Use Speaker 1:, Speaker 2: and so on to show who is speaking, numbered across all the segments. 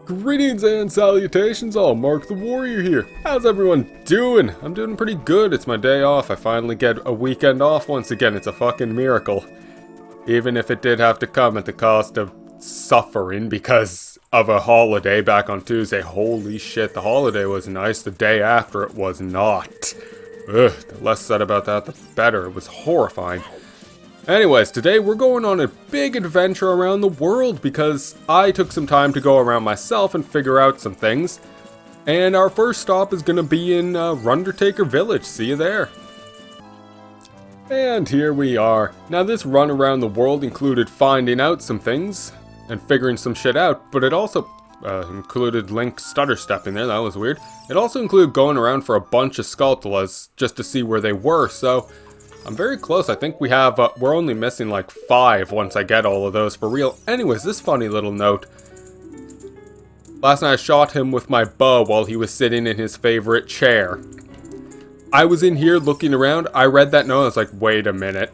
Speaker 1: Greetings and salutations, all Mark the Warrior here. How's everyone doing? I'm doing pretty good. It's my day off. I finally get a weekend off once again. It's a fucking miracle. Even if it did have to come at the cost of suffering because of a holiday back on Tuesday. Holy shit, the holiday was nice. The day after it was not. Ugh, the less said about that, the better. It was horrifying. Anyways, today we're going on a big adventure around the world because I took some time to go around myself and figure out some things. And our first stop is going to be in Rundertaker Village. See you there. And here we are. Now this run around the world included finding out some things and figuring some shit out, but it also included Link stutter stepping there. That was weird. It also included going around for a bunch of Skulltulas just to see where they were, so I'm very close. I think we have, we're only missing like 5 once I get all of those for real. Anyways, this funny little note. Last night I shot him with my bow while he was sitting in his favorite chair. I was in here looking around. I read that note. I was like, wait a minute.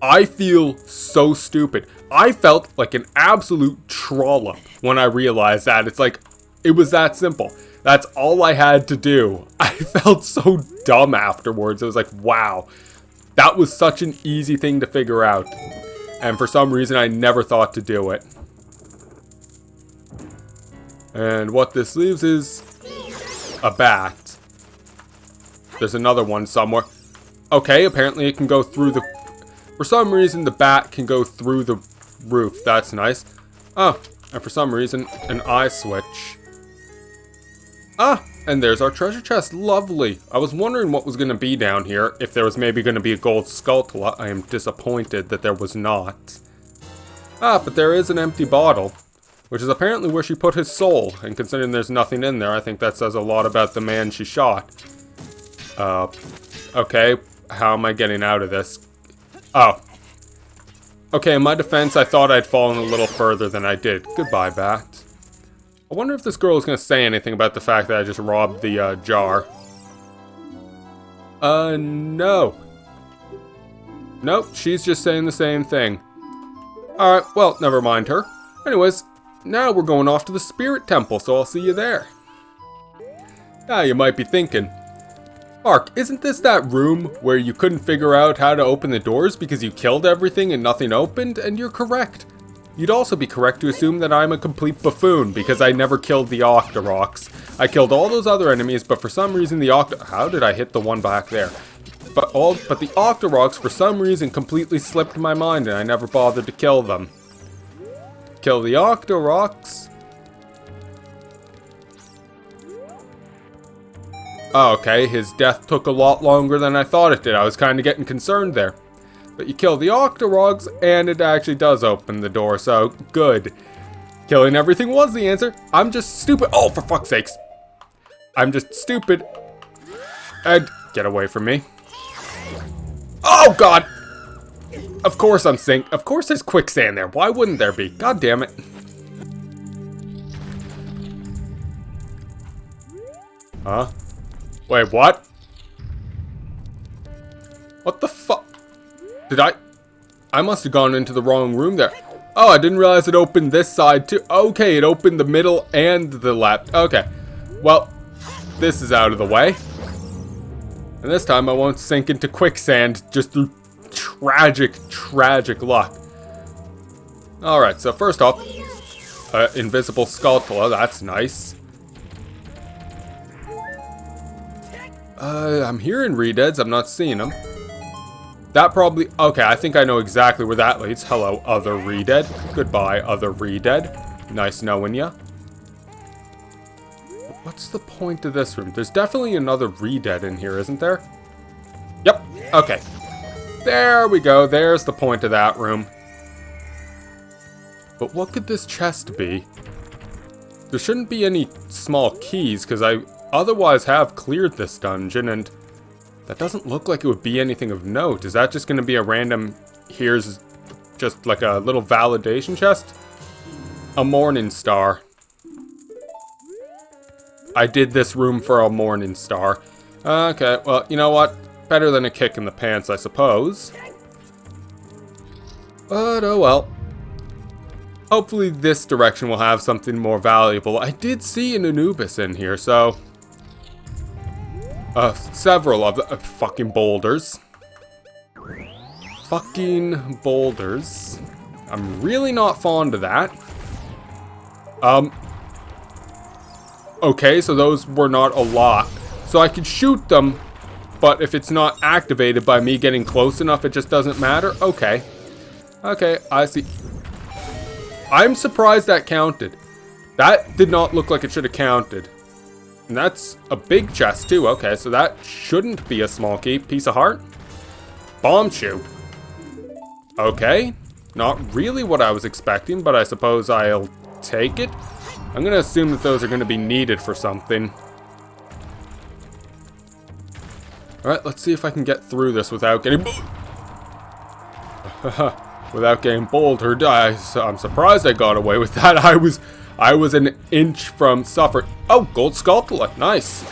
Speaker 1: I feel so stupid. I felt like an absolute trollop when I realized that. It's like, it was that simple. That's all I had to do. I felt so dumb afterwards. It was like, wow, that was such an easy thing to figure out. And for some reason, I never thought to do it. And what this leaves is a bat. There's another one somewhere. Okay, apparently it can go through the... For some reason, the bat can go through the roof. That's nice. Oh, and for some reason, an eye switch. Ah, and there's our treasure chest. Lovely. I was wondering what was going to be down here. If there was maybe going to be a gold Skulltula. I am disappointed that there was not. Ah, but there is an empty bottle, which is apparently where she put his soul. And considering there's nothing in there, I think that says a lot about the man she shot. Okay. How am I getting out of this? Oh. Okay, in my defense, I thought I'd fallen a little further than I did. Goodbye, bat. I wonder if this girl is going to say anything about the fact that I just robbed the jar. No. Nope, she's just saying the same thing. Alright, well, never mind her. Anyways, now we're going off to the Spirit Temple, so I'll see you there. Now you might be thinking, Mark, isn't this that room where you couldn't figure out how to open the doors because you killed everything and nothing opened? And you're correct. You'd also be correct to assume that I'm a complete buffoon because I never killed the Octoroks. I killed all those other enemies, but for some reason the How did I hit the one back there? But the Octoroks for some reason completely slipped my mind and I never bothered to kill them. Kill the Octoroks. Oh, okay, his death took a lot longer than I thought it did. I was kind of getting concerned there. But you kill the Octoroks, and it actually does open the door, so good. Killing everything was the answer. I'm just stupid. Oh, for fuck's sakes. I'm just stupid. And get away from me. Oh, God. Of course I'm sinking. Of course there's quicksand there. Why wouldn't there be? God damn it. Huh? Wait, what? What the fuck? I must have gone into the wrong room there. Oh, I didn't realize it opened this side too. Okay, it opened the middle and the left. Okay. Well, this is out of the way. And this time I won't sink into quicksand just through tragic luck. Alright, so first off, invisible Skulltula, that's nice. I'm hearing Redeads, I'm not seeing them. That probably... Okay, I think I know exactly where that leads. Hello, other Redead. Goodbye, other Redead. Nice knowing ya. What's the point of this room? There's definitely another Redead in here, isn't there? Yep, okay. There we go. There's the point of that room. But what could this chest be? There shouldn't be any small keys, because I otherwise have cleared this dungeon, and that doesn't look like it would be anything of note. Is that just going to be a random, here's just like a little validation chest? A morning star. I did this room for a morning star. Okay, well, you know what? Better than a kick in the pants, I suppose. But, oh well. Hopefully this direction will have something more valuable. I did see an Anubis in here, so... several of the fucking boulders. Fucking boulders. I'm really not fond of that. Okay, so those were not a lot. So I could shoot them, but if it's not activated by me getting close enough, it just doesn't matter? Okay. Okay, I see. I'm surprised that counted. That did not look like it should have counted. And that's a big chest too. Okay, so that shouldn't be a small key. Piece of heart. Bomb shoe. Okay. Not really what I was expecting, but I suppose I'll take it. I'm going to assume that those are going to be needed for something. Alright, let's see if I can get through this without getting... without getting bouldered. I'm surprised I got away with that. I was an inch from suffering. Oh, gold sculptula. Nice.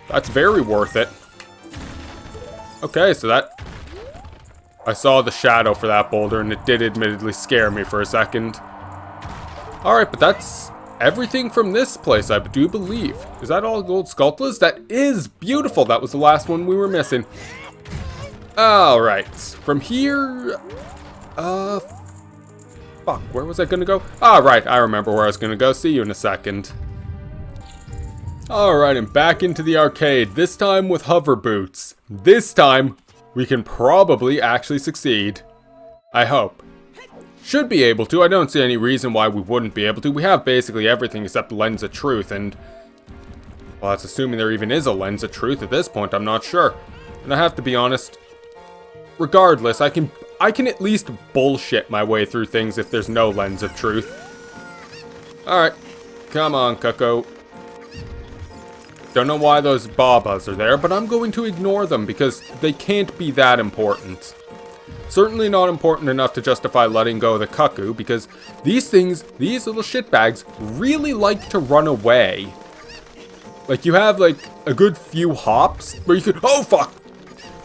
Speaker 1: That's very worth it. Okay, so that... I saw the shadow for that boulder, and it did admittedly scare me for a second. Alright, but that's everything from this place, I do believe. Is that all gold sculptulas? That is beautiful. That was the last one we were missing. Alright, from here... fuck, where was I gonna go? Right, I remember where I was gonna go. See you in a second. Alright, and back into the arcade. This time with hover boots. This time, we can probably actually succeed. I hope. Should be able to. I don't see any reason why we wouldn't be able to. We have basically everything except the Lens of Truth, and... well, that's assuming there even is a Lens of Truth at this point. I'm not sure. And I have to be honest. Regardless, I can at least bullshit my way through things if there's no Lens of Truth. Alright. Come on, Cucko. Don't know why those Babas are there, but I'm going to ignore them because they can't be that important. Certainly not important enough to justify letting go of the Cuckoo, because these things, these little shitbags, really like to run away. Like, you have, like, a good few hops where you could... oh, fuck!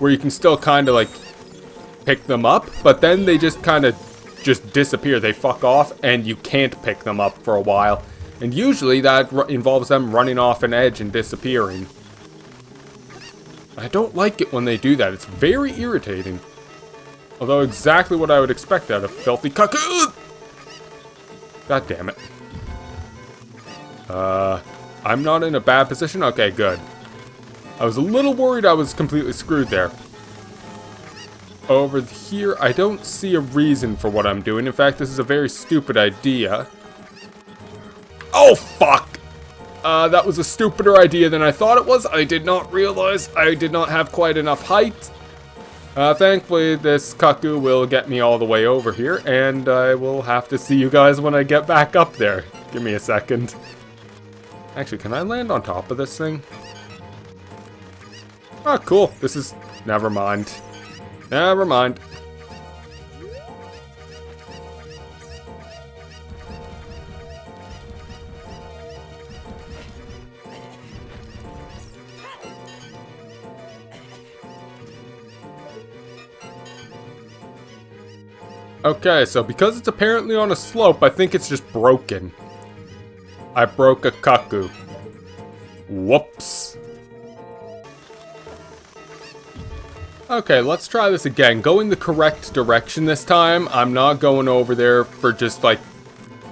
Speaker 1: Where you can still kind of, like, pick them up, but then they just kind of just disappear. They fuck off, and you can't pick them up for a while. And usually that involves them running off an edge and disappearing. I don't like it when they do that. It's very irritating. Although exactly what I would expect out of filthy Cuckoo. God damn it. I'm not in a bad position? Okay, good. I was a little worried I was completely screwed there. Over here, I don't see a reason for what I'm doing. In fact, this is a very stupid idea. Oh, fuck! That was a stupider idea than I thought it was. I did not realize I did not have quite enough height. Thankfully, this Cuckoo will get me all the way over here, and I will have to see you guys when I get back up there. Give me a second. Actually, can I land on top of this thing? Oh, cool. This is... never mind. Never mind. Okay, so because it's apparently on a slope, I think it's just broken. I broke a Cuckoo. Whoops. Okay, let's try this again. Going the correct direction this time. I'm not going over there for just like...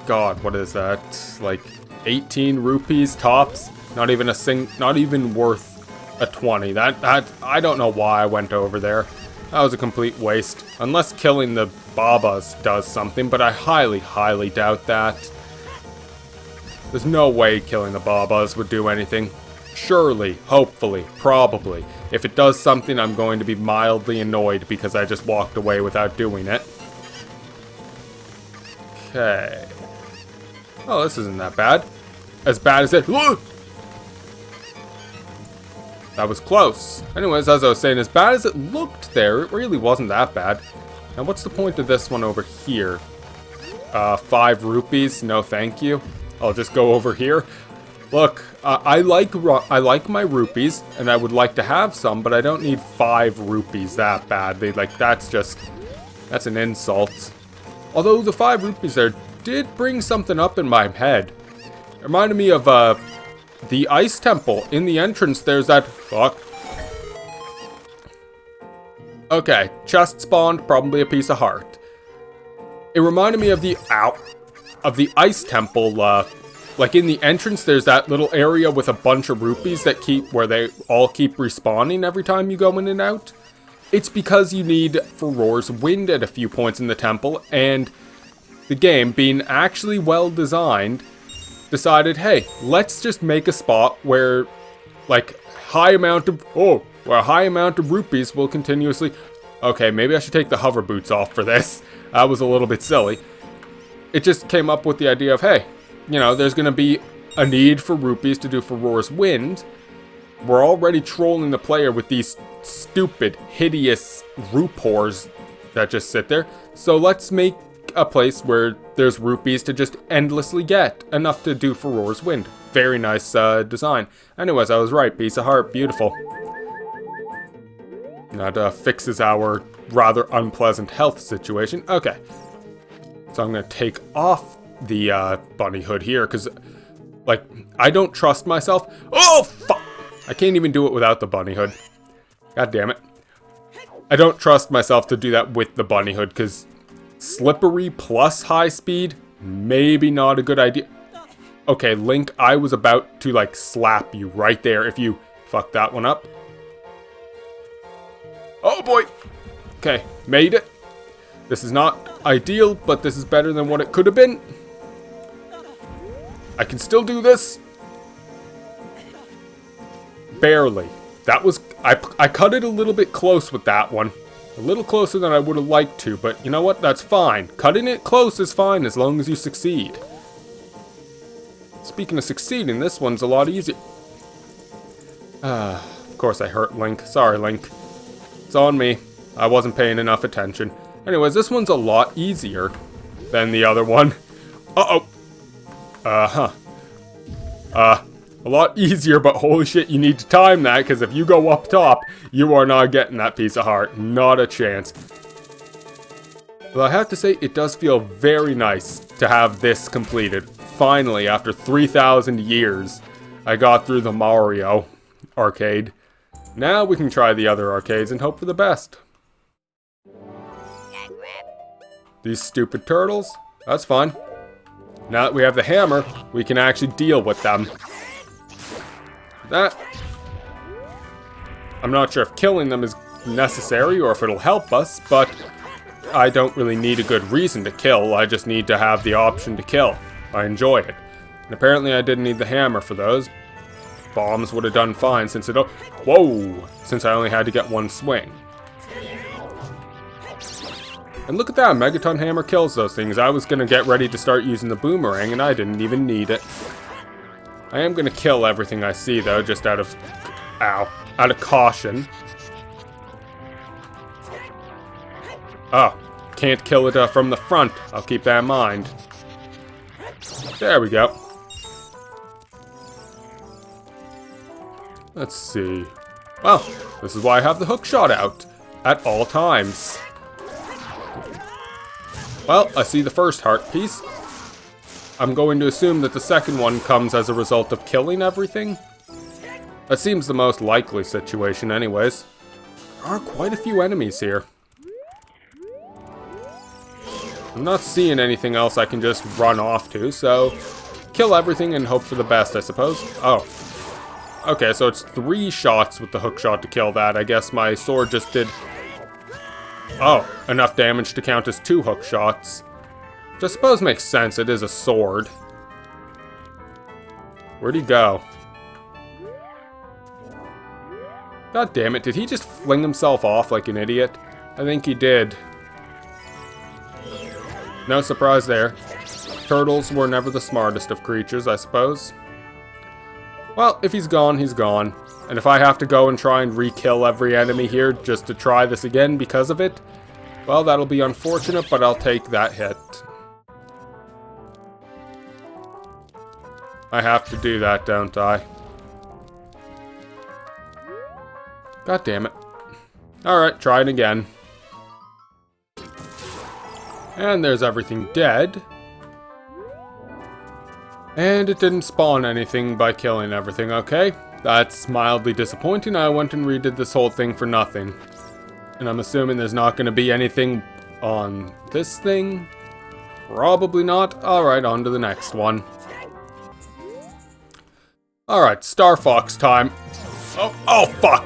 Speaker 1: God, what is that? Like 18 rupees tops? Not even not even worth a 20. That I don't know why I went over there. That was a complete waste. Unless killing the Babas does something, but I highly, highly doubt that. There's no way killing the Babas would do anything. Surely, hopefully, probably. If it does something, I'm going to be mildly annoyed because I just walked away without doing it. Okay. Oh, this isn't that bad. As bad as it... That was close. Anyways, as I was saying, as bad as it looked there, it really wasn't that bad. Now, what's the point of this one over here? 5 rupees? No, thank you. I'll just go over here. Look, I like my rupees, and I would like to have some, but I don't need 5 rupees that badly. Like, that's an insult. Although the 5 rupees there did bring something up in my head. It reminded me of the ice temple. In the entrance, there's that... Fuck. Okay, chest spawned, probably a piece of heart. It reminded me of the... Ow. Of the ice temple, like in the entrance, there's that little area with a bunch of rupees that where they all keep respawning every time you go in and out. It's because you need Furore's Wind at a few points in the temple, and the game, being actually well designed, decided, hey, let's just make a spot where, like, a high amount of rupees will continuously... Okay, maybe I should take the hover boots off for this. That was a little bit silly. It just came up with the idea of, hey, you know, there's going to be a need for rupees to do Furore's Wind. We're already trolling the player with these stupid, hideous Rupors that just sit there. So let's make a place where there's rupees to just endlessly get. Enough to do Furore's Wind. Very nice design. Anyways, I was right. Piece of heart. Beautiful. That fixes our rather unpleasant health situation. Okay. So I'm going to take off the bunny hood here, because, like, I don't trust myself. Oh, fuck! I can't even do it without the bunny hood. God damn it. I don't trust myself to do that with the bunny hood, because slippery plus high speed, maybe not a good idea. Okay, Link, I was about to, like, slap you right there if you fuck that one up. Oh, boy! Okay, made it. This is not ideal, but this is better than what it could have been. I can still do this. Barely. That was... I cut it a little bit close with that one. A little closer than I would have liked to, but you know what? That's fine. Cutting it close is fine as long as you succeed. Speaking of succeeding, this one's a lot easier. Of course I hurt Link. Sorry, Link. It's on me. I wasn't paying enough attention. Anyways, this one's a lot easier than the other one. Uh-oh. A lot easier, but holy shit, you need to time that, because if you go up top, you are not getting that piece of heart. Not a chance. Well, I have to say, it does feel very nice to have this completed. Finally, after 3,000 years, I got through the Mario arcade. Now we can try the other arcades and hope for the best. These stupid turtles? That's fine. Now that we have the hammer, we can actually deal with them. That... I'm not sure if killing them is necessary or if it'll help us, but I don't really need a good reason to kill. I just need to have the option to kill. I enjoy it. And apparently I didn't need the hammer for those. Bombs would have done fine since it... Whoa! Since I only had to get one swing. And look at that, Megaton Hammer kills those things. I was gonna get ready to start using the boomerang and I didn't even need it. I am gonna kill everything I see though, just out of... Ow. Out of caution. Oh, can't kill it from the front. I'll keep that in mind. There we go. Let's see. Well, this is why I have the hook shot out at all times. Well, I see the first heart piece. I'm going to assume that the second one comes as a result of killing everything. That seems the most likely situation anyways. There are quite a few enemies here. I'm not seeing anything else I can just run off to, so kill everything and hope for the best, I suppose. Oh. Okay, so it's 3 shots with the hook shot to kill that. I guess my sword just did... Oh, enough damage to count as 2 hook shots. Which I suppose makes sense, it is a sword. Where'd he go? God damn it, did he just fling himself off like an idiot? I think he did. No surprise there. Turtles were never the smartest of creatures, I suppose. Well, if he's gone, he's gone. And if I have to go and try and re-kill every enemy here just to try this again because of it, well, that'll be unfortunate, but I'll take that hit. I have to do that, don't I? God damn it. Alright, try it again. And there's everything dead. And it didn't spawn anything by killing everything, okay? That's mildly disappointing. I went and redid this whole thing for nothing. And I'm assuming there's not going to be anything on this thing. Probably not. Alright, on to the next one. Alright, Star Fox time. Oh, fuck!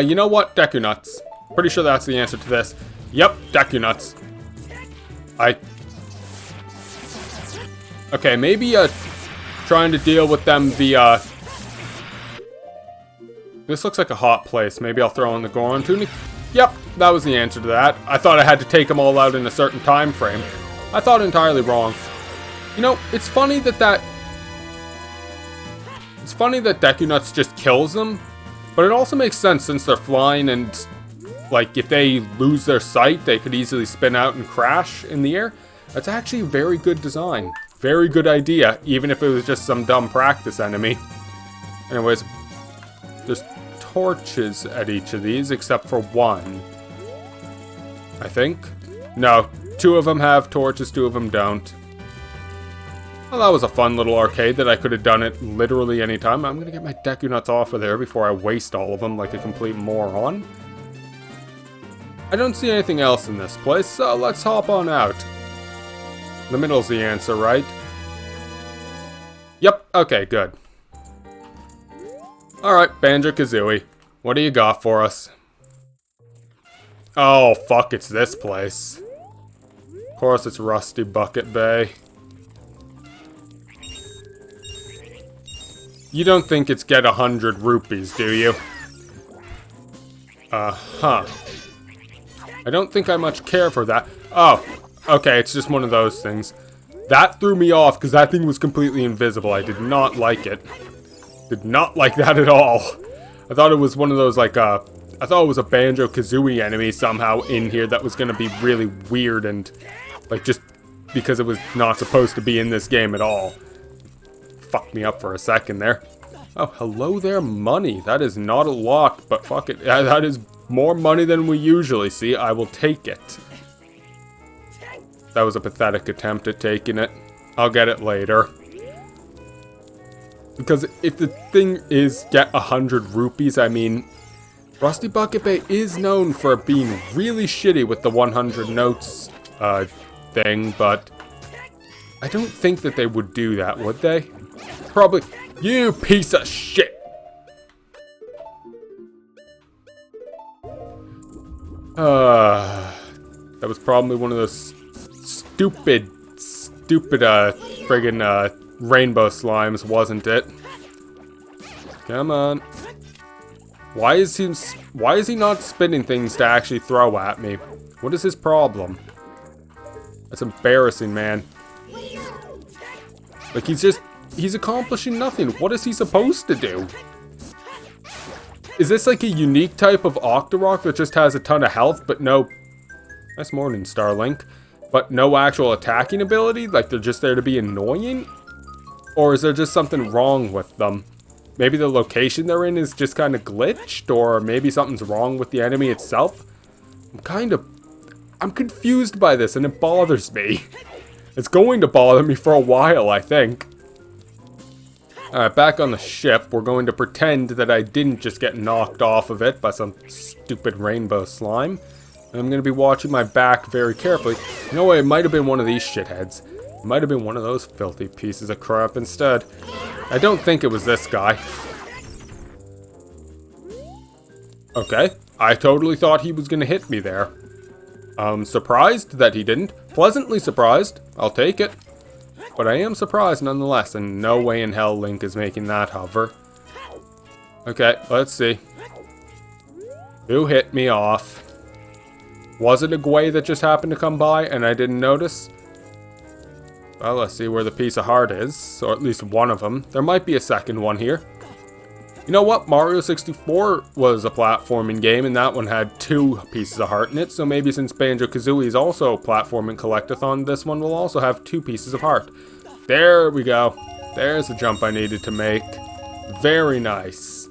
Speaker 1: You know what? Deku Nuts. Pretty sure that's the answer to this. Yep, Deku Nuts. Okay, maybe, trying to deal with them via... This looks like a hot place. Maybe I'll throw in the Goron Tunic. Yep, that was the answer to that. I thought I had to take them all out in a certain time frame. I thought entirely wrong. You know, it's funny that Deku Nuts just kills them, but it also makes sense since they're flying and, like, if they lose their sight, they could easily spin out and crash in the air. That's actually a very good design. Very good idea, even if it was just some dumb practice enemy. Anyways, there's torches at each of these, except for one. I think. No, 2 of them have torches, 2 of them don't. Well, that was a fun little arcade that I could have done it literally any time. I'm gonna get my Deku Nuts off of there before I waste all of them like a complete moron. I don't see anything else in this place, so let's hop on out. The middle's the answer, right? Yep, okay, good. Alright, Banjo-Kazooie. What do you got for us? Oh, fuck, it's this place. Of course, it's Rusty Bucket Bay. You don't think it's get 100 rupees, do you? Uh-huh. I don't think I much care for that. Oh, okay, it's just one of those things. That threw me off because that thing was completely invisible. I did not like it. Did not like that at all. I thought it was one of those, like, I thought it was a Banjo-Kazooie enemy somehow in here that was going to be really weird and, like, just because it was not supposed to be in this game at all. Fucked me up for a second there. Oh, hello there, money. That is not a lot, but fuck it. That is more money than we usually see. I will take it. That was a pathetic attempt at taking it. I'll get it later. Because if the thing is get 100 rupees, I mean, Rusty Bucket Bay is known for being really shitty with the 100 notes thing, but I don't think that they would do that, would they? Probably. You piece of shit! That was probably one of those stupid friggin' rainbow slimes, wasn't it? Come on. Why is he not spinning things to actually throw at me? What is his problem? That's embarrassing, man. Like, he's accomplishing nothing. What is he supposed to do? Is this like a unique type of Octorok that just has a ton of health, but no... Nice morning, Starlink. But no actual attacking ability? Like, they're just there to be annoying? Or is there just something wrong with them? Maybe the location they're in is just kind of glitched? Or maybe something's wrong with the enemy itself? I'm confused by this, and it bothers me. It's going to bother me for a while, I think. Alright, back on the ship, we're going to pretend that I didn't just get knocked off of it by some stupid rainbow slime. And I'm going to be watching my back very carefully. You know what, it might have been one of these shitheads. It might have been one of those filthy pieces of crap instead. I don't think it was this guy. Okay, I totally thought he was going to hit me there. Surprised that he didn't. Pleasantly surprised. I'll take it. But I am surprised nonetheless, and no way in hell Link is making that hover. Okay, let's see. Who hit me off? Was it a Gwei that just happened to come by and I didn't notice? Well, let's see where the piece of heart is, or at least one of them. There might be a second one here. You know what? Mario 64 was a platforming game, and that one had 2 pieces of heart in it, so maybe since Banjo-Kazooie is also a platforming collectathon, this one will also have 2 pieces of heart. There we go. There's the jump I needed to make. Very nice.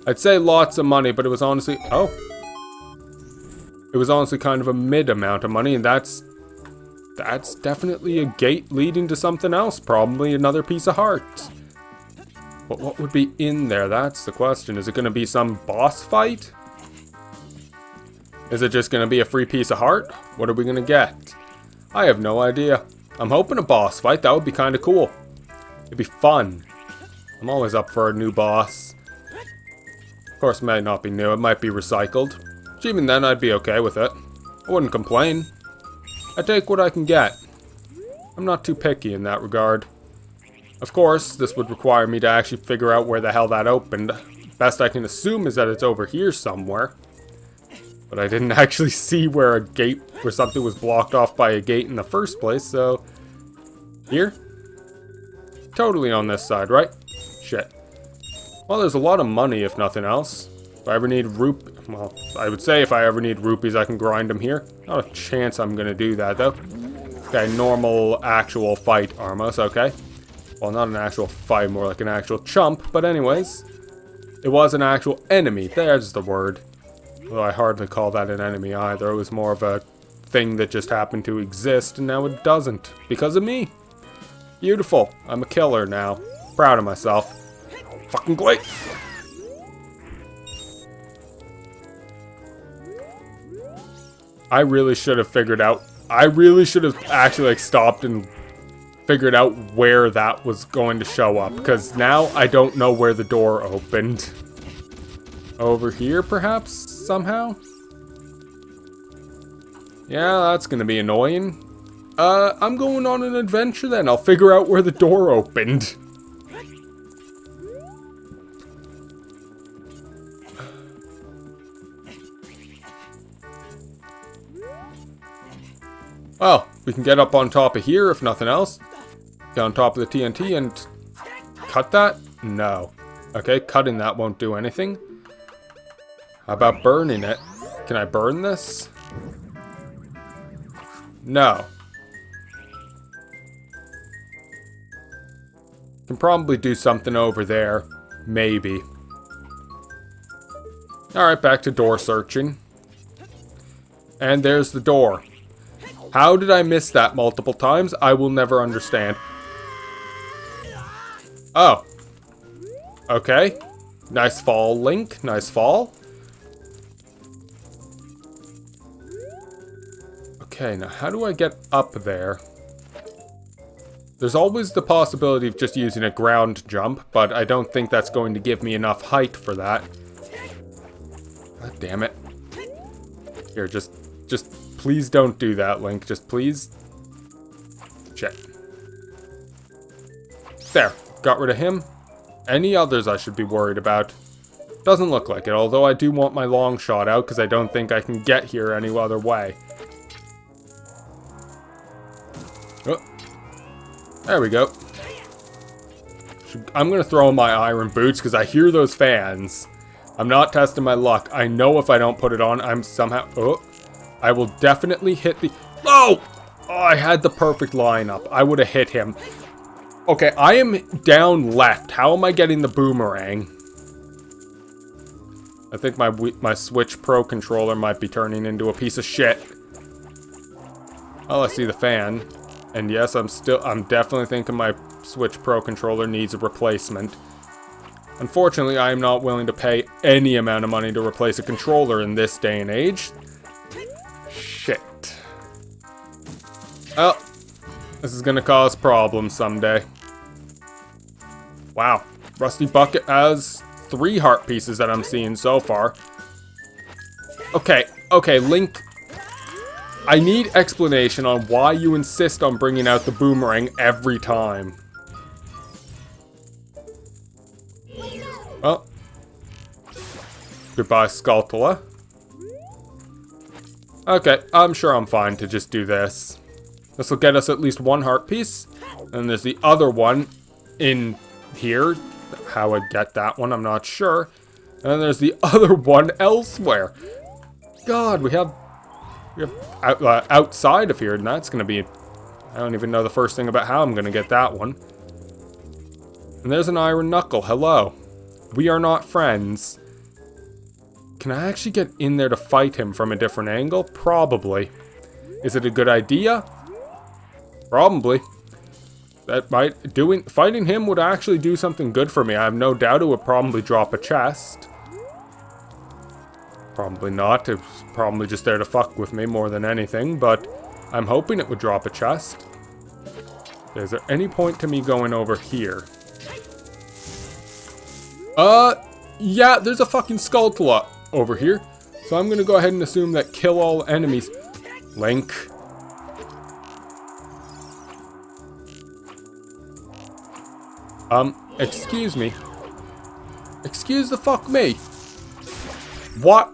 Speaker 1: I'd say lots of money, but it was honestly... Oh. It was honestly kind of a mid amount of money, and that's That's definitely a gate leading to something else. Probably another piece of heart. But what would be in there? That's the question. Is it going to be some boss fight? Is it just going to be a free piece of heart? What are we going to get? I have no idea. I'm hoping a boss fight. That would be kind of cool. It'd be fun. I'm always up for a new boss. Of course, it might not be new. It might be recycled. But even then, I'd be okay with it. I wouldn't complain. I take what I can get. I'm not too picky in that regard. Of course, this would require me to actually figure out where the hell that opened. Best I can assume is that it's over here somewhere. But I didn't actually see where a gate, where something was blocked off by a gate in the first place, so... Here? Totally on this side, right? Shit. Well, there's a lot of money, if nothing else. If I ever need well, I would say if I ever need rupees, I can grind them here. Not a chance I'm gonna do that, though. Okay, normal, actual fight, Armos, okay. Well, not an actual fight, more like an actual chump, but anyways. It was an actual enemy, there's the word. Although I hardly call that an enemy either. It was more of a thing that just happened to exist, and now it doesn't. Because of me. Beautiful. I'm a killer now. Proud of myself. Fucking great. I really should have figured out... I really should have actually like stopped and figured out where that was going to show up. Because now I don't know where the door opened. Over here, perhaps? Somehow? Yeah, that's gonna be annoying. I'm going on an adventure then. I'll figure out where the door opened. Well, we can get up on top of here if nothing else. Get on top of the TNT and cut that? No. Okay, cutting that won't do anything. How about burning it? Can I burn this? No. Can probably do something over there. Maybe. Alright, back to door searching. And there's the door. How did I miss that multiple times? I will never understand. Oh. Okay. Nice fall, Link. Nice fall. Okay, now how do I get up there? There's always the possibility of just using a ground jump, but I don't think that's going to give me enough height for that. God damn it. Here, just please don't do that, Link. Just please. Shit. There. Got rid of him. Any others I should be worried about? Doesn't look like it, although I do want my long shot out because I don't think I can get here any other way. Oh. There we go. I'm going to throw in my iron boots because I hear those fans. I'm not testing my luck. I know if I don't put it on, I'm somehow... Oh. I will definitely hit the... Oh! Oh, I had the perfect lineup. I would have hit him. Okay, I am down left. How am I getting the boomerang? I think my Switch Pro controller might be turning into a piece of shit. Oh, I see the fan. And yes, I'm definitely thinking my Switch Pro controller needs a replacement. Unfortunately, I am not willing to pay any amount of money to replace a controller in this day and age. Shit. Oh, this is gonna cause problems someday. Wow, Rusty Bucket has 3 heart pieces that I'm seeing so far. Okay, Link. I need explanation on why you insist on bringing out the boomerang every time. Well. Goodbye, Skulltula. Okay, I'm sure I'm fine to just do this. This will get us at least 1 heart piece. And there's the other one in here. How I'd get that one, I'm not sure. And then there's the other one elsewhere. God, we have outside of here, and that's going to be... I don't even know the first thing about how I'm going to get that one. And there's an iron knuckle. Hello. We are not friends. Can I actually get in there to fight him from a different angle? Probably. Is it a good idea? Probably. Fighting him would actually do something good for me. I have no doubt it would probably drop a chest. Probably not. It's probably just there to fuck with me more than anything, but I'm hoping it would drop a chest. Is there any point to me going over here? Yeah, there's a fucking Skulltula over here. So I'm gonna go ahead and assume that kill all enemies. Link. Excuse me. Excuse the fuck me. What?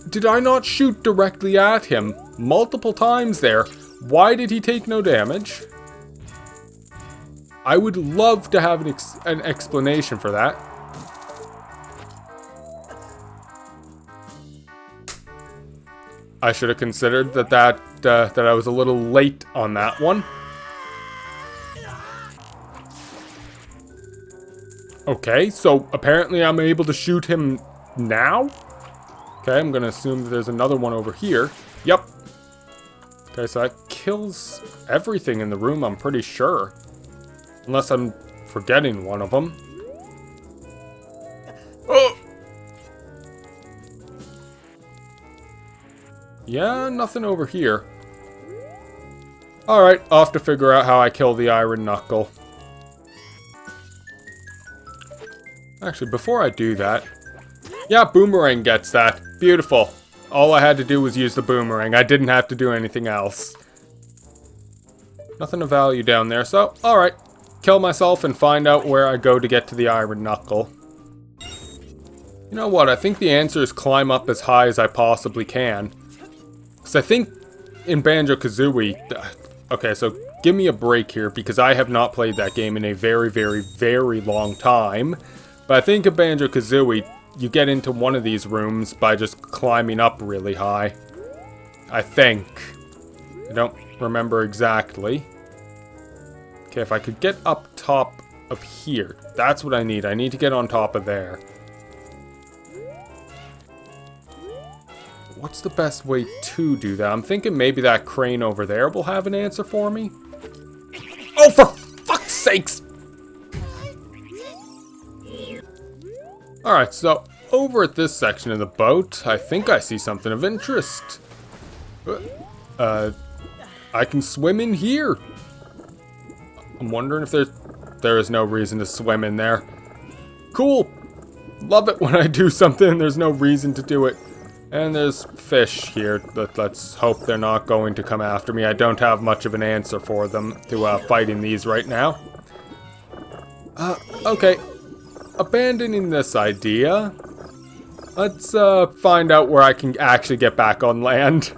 Speaker 1: Did I not shoot directly at him multiple times there? Why did he take no damage? I would love to have an explanation for that. I should have considered that I was a little late on that one. Okay, so apparently I'm able to shoot him now? Okay, I'm gonna assume that there's another one over here. Yep. Okay, so that kills everything in the room, I'm pretty sure. Unless I'm forgetting one of them. Oh! Yeah, nothing over here. Alright, off to figure out how I kill the Iron Knuckle. Actually, before I do that... Yeah, Boomerang gets that. Beautiful. All I had to do was use the Boomerang. I didn't have to do anything else. Nothing of value down there, so, alright. Kill myself and find out where I go to get to the Iron Knuckle. You know what, I think the answer is climb up as high as I possibly can. Because I think in Banjo-Kazooie... Okay, so give me a break here, because I have not played that game in a very, very, very long time. But I think in Banjo-Kazooie, you get into one of these rooms by just climbing up really high. I think. I don't remember exactly. Okay, if I could get up top of here. That's what I need. I need to get on top of there. What's the best way to do that? I'm thinking maybe that crane over there will have an answer for me. Oh, for fuck's sakes! Alright, so over at this section of the boat, I think I see something of interest. I can swim in here. I'm wondering if there is no reason to swim in there. Cool. Love it when I do something and there's no reason to do it. And there's fish here, but let's hope they're not going to come after me. I don't have much of an answer for them to fighting these right now. Okay. Abandoning this idea, let's find out where I can actually get back on land.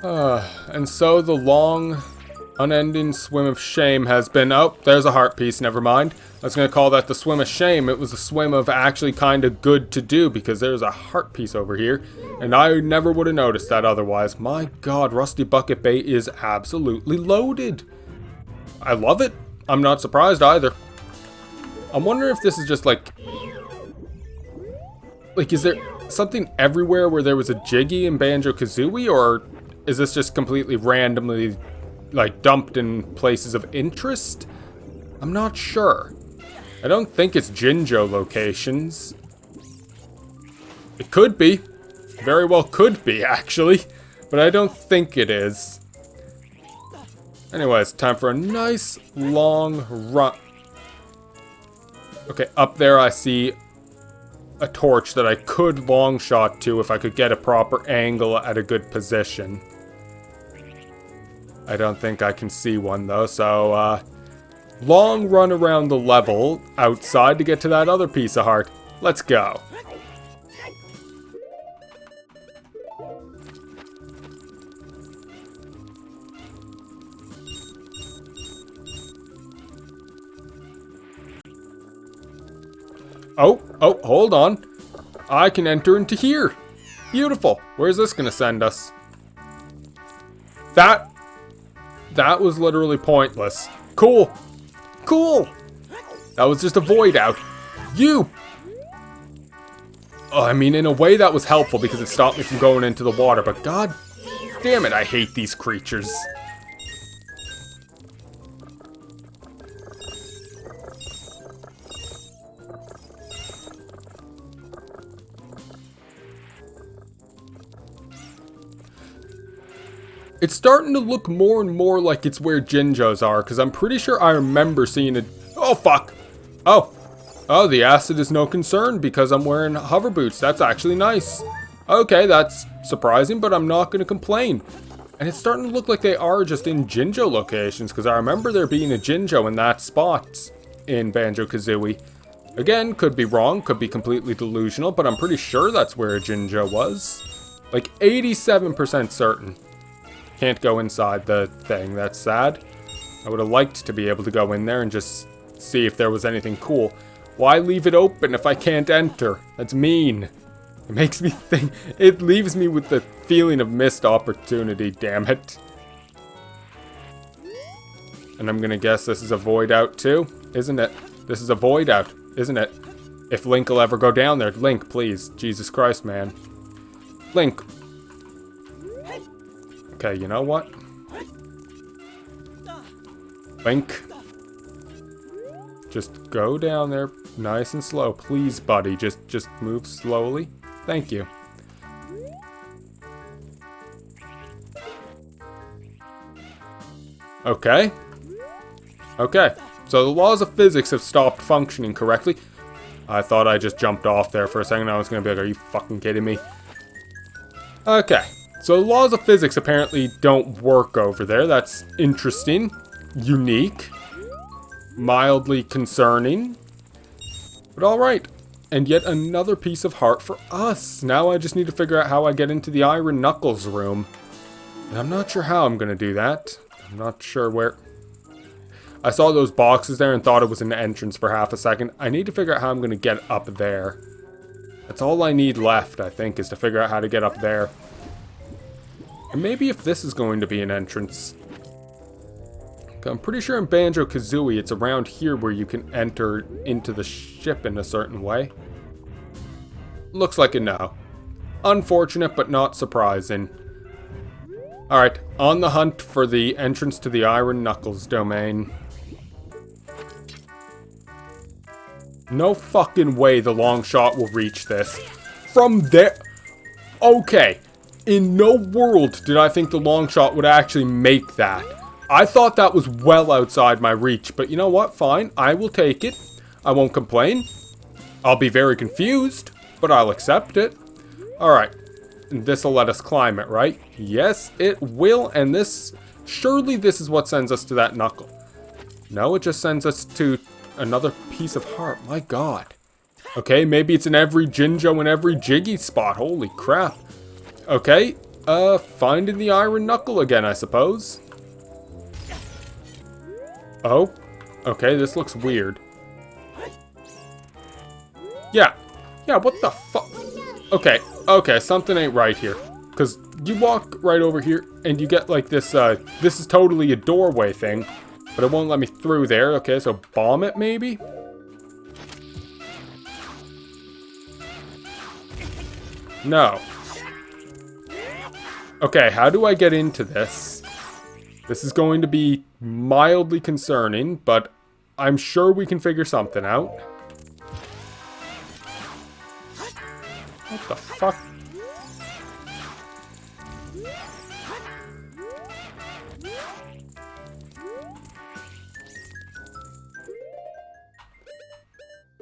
Speaker 1: And so the long, unending swim of shame has been... Oh, there's a heart piece, never mind. I was going to call that the swim of shame. It was a swim of actually kind of good to do, because there's a heart piece over here, and I never would have noticed that otherwise. My god, Rusty Bucket Bay is absolutely loaded. I love it. I'm not surprised either. I'm wondering if this is just like, is there something everywhere where there was a Jiggy in Banjo-Kazooie, or is this just completely randomly, like, dumped in places of interest? I'm not sure. I don't think it's Jinjo locations. It could be. Very well could be, actually. But I don't think it is. Anyways, time for a nice, long run. Okay, up there I see a torch that I could long shot to if I could get a proper angle at a good position. I don't think I can see one though, so long run around the level outside to get to that other piece of heart. Let's go. Oh, hold on. I can enter into here. Beautiful. Where's this gonna send us? That was literally pointless. Cool. Cool. That was just a void out. You. I mean, in a way that was helpful because it stopped me from going into the water, but god damn it, I hate these creatures. It's starting to look more and more like it's where Jinjos are, because I'm pretty sure I remember seeing it. Oh, fuck. Oh, the acid is no concern because I'm wearing hover boots. That's actually nice. Okay, that's surprising, but I'm not going to complain. And it's starting to look like they are just in Jinjo locations, because I remember there being a Jinjo in that spot in Banjo-Kazooie. Again, could be wrong, could be completely delusional, but I'm pretty sure that's where a Jinjo was. Like 87% certain. Can't go inside the thing, that's sad. I would have liked to be able to go in there and just see if there was anything cool. Why leave it open if I can't enter? That's mean. It makes me think, it leaves me with the feeling of missed opportunity, damn it. And I'm gonna guess this is a void out too, isn't it? This is a void out, isn't it? If Link will ever go down there. Link, please. Jesus Christ, man. Link. Okay, you know what? Link. Just go down there nice and slow. Please, buddy. Just move slowly. Thank you. Okay. Okay. So the laws of physics have stopped functioning correctly. I thought I just jumped off there for a second. I was going to be like, are you fucking kidding me? Okay. So the laws of physics apparently don't work over there. That's interesting. Unique. Mildly concerning. But alright. And yet another piece of heart for us. Now I just need to figure out how I get into the Iron Knuckles room. And I'm not sure how I'm going to do that. I'm not sure where. I saw those boxes there and thought it was an entrance for half a second. I need to figure out how I'm going to get up there. That's all I need left, I think, is to figure out how to get up there. And maybe if this is going to be an entrance. I'm pretty sure in Banjo-Kazooie it's around here where you can enter into the ship in a certain way. Looks like a no. Unfortunate, but not surprising. Alright, on the hunt for the entrance to the Iron Knuckles domain. No fucking way the long shot will reach this. From there... Okay. In no world did I think the long shot would actually make that. I thought that was well outside my reach, but you know what? Fine. I will take it. I won't complain. I'll be very confused, but I'll accept it. Alright. This'll let us climb it, right? Yes, it will, and this... Surely this is what sends us to that knuckle. No, it just sends us to another piece of heart. My god. Okay, maybe it's in every Jinjo and every Jiggy spot. Holy crap. Okay, finding the Iron Knuckle again, I suppose. Oh, okay, this looks weird. Yeah, what the fuck? Okay, something ain't right here. Because you walk right over here, and you get like this, this is totally a doorway thing. But it won't let me through there. Okay, so bomb it, maybe? No. Okay, how do I get into this? This is going to be mildly concerning, but I'm sure we can figure something out. What the fuck?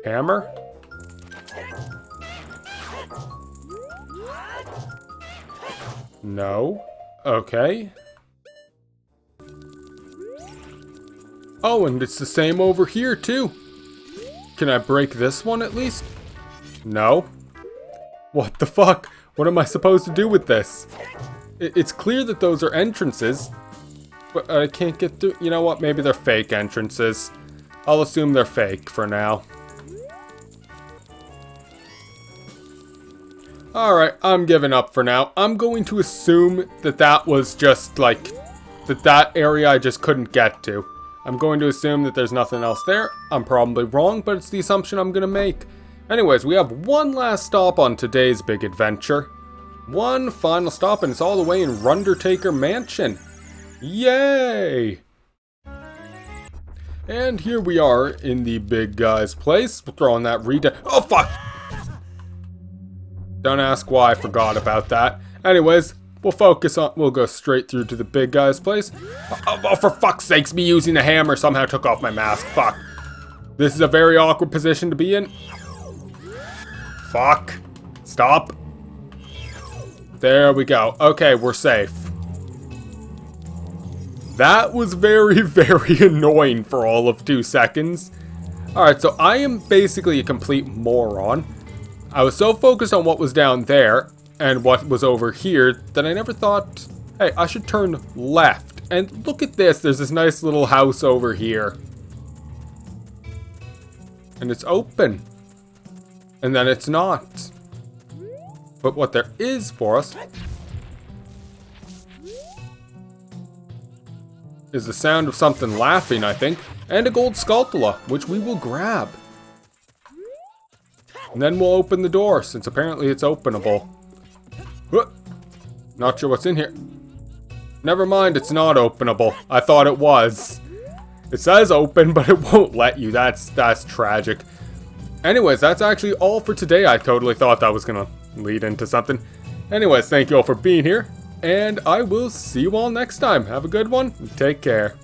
Speaker 1: Hammer? No. Okay. Oh, and it's the same over here, too. Can I break this one, at least? No. What the fuck? What am I supposed to do with this? It's clear that those are entrances, but I can't get through. You know what? Maybe they're fake entrances. I'll assume they're fake for now. Alright, I'm giving up for now. I'm going to assume that that was just like, that area I just couldn't get to. I'm going to assume that there's nothing else there. I'm probably wrong, but it's the assumption I'm going to make. Anyways, we have one last stop on today's big adventure. One final stop, and it's all the way in Rundertaker Mansion. Yay! And here we are in the big guy's place. We'll throw on that Oh, fuck! Don't ask why I forgot about that. Anyways, we'll go straight through to the big guy's place. Oh, for fuck's sakes, me using the hammer somehow took off my mask. Fuck. This is a very awkward position to be in. Fuck. Stop. There we go. Okay, we're safe. That was very, very annoying for all of 2 seconds. Alright, so I am basically a complete moron. I was so focused on what was down there and what was over here that I never thought, hey, I should turn left. And look at this, there's this nice little house over here. And it's open. And then it's not. But what there is for us is the sound of something laughing, I think, and a gold sculpula, which we will grab. And then we'll open the door, since apparently it's openable. Not sure what's in here. Never mind, it's not openable. I thought it was. It says open, but it won't let you. That's tragic. Anyways, that's actually all for today. I totally thought that was gonna lead into something. Anyways, thank you all for being here, and I will see you all next time. Have a good one, and take care.